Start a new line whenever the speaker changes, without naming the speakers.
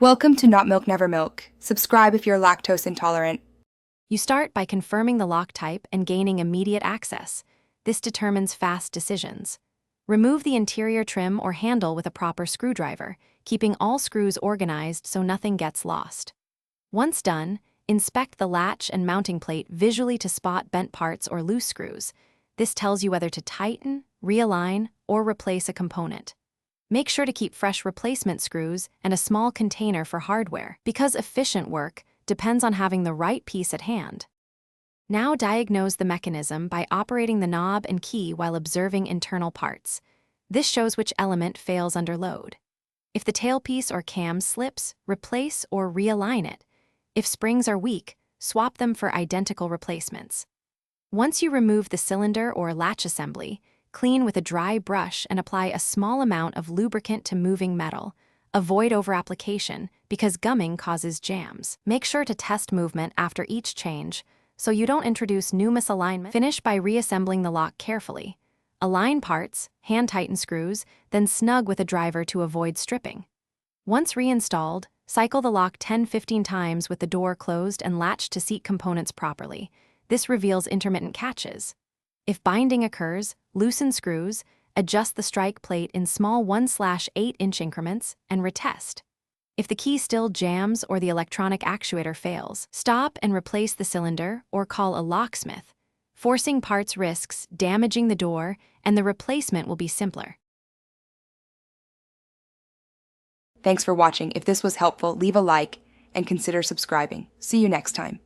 Welcome to Not Milk Never Milk. Subscribe if you're lactose intolerant.
You start by confirming the lock type and gaining immediate access. This determines fast decisions. Remove the interior trim or handle with a proper screwdriver, keeping all screws organized so nothing gets lost. Once done, inspect the latch and mounting plate visually to spot bent parts or loose screws. This tells you whether to tighten, realign, or replace a component. Make sure to keep fresh replacement screws and a small container for hardware, because efficient work depends on having the right piece at hand. Now diagnose the mechanism by operating the knob and key while observing internal parts. This shows which element fails under load. If the tailpiece or cam slips, replace or realign it. If springs are weak, swap them for identical replacements. Once you remove the cylinder or latch assembly, clean with a dry brush and apply a small amount of lubricant to moving metal. Avoid over-application because gumming causes jams. Make sure to test movement after each change so you don't introduce new misalignment. Finish by reassembling the lock carefully. Align parts, hand-tighten screws, then snug with a driver to avoid stripping. Once reinstalled, cycle the lock 10-15 times with the door closed and latch to seat components properly. This reveals intermittent catches. If binding occurs, loosen screws, adjust the strike plate in small 1/8-inch increments, and retest. If the key still jams or the electronic actuator fails, stop and replace the cylinder or call a locksmith. Forcing parts risks damaging the door, and the replacement will be simpler.
Thanks for watching. If this was helpful, leave a like and consider subscribing. See you next time.